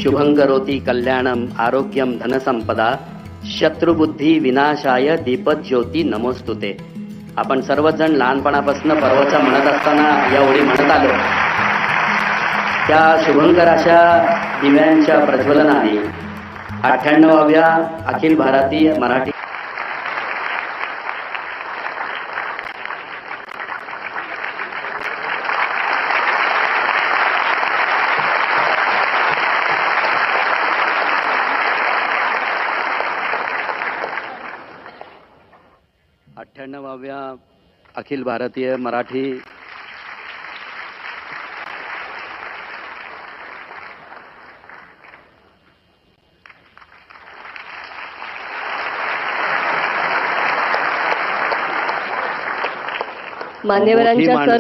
शुभं करोति कल्याणम आरोग्यम धनसंपदा शत्रुबुद्धी विनाशाय दीपज्योती नमोस्तुते. आपण सर्वजण लहानपणापासून पर्वच्या म्हणत असताना या ओळी म्हणत आलो. त्या शुभंकर अशा दिव्यांच्या प्रज्वलनाने 98व्या अखिल भारतीय मराठी अखिल भारतीय मराठी मान्यवरांच्या सर्व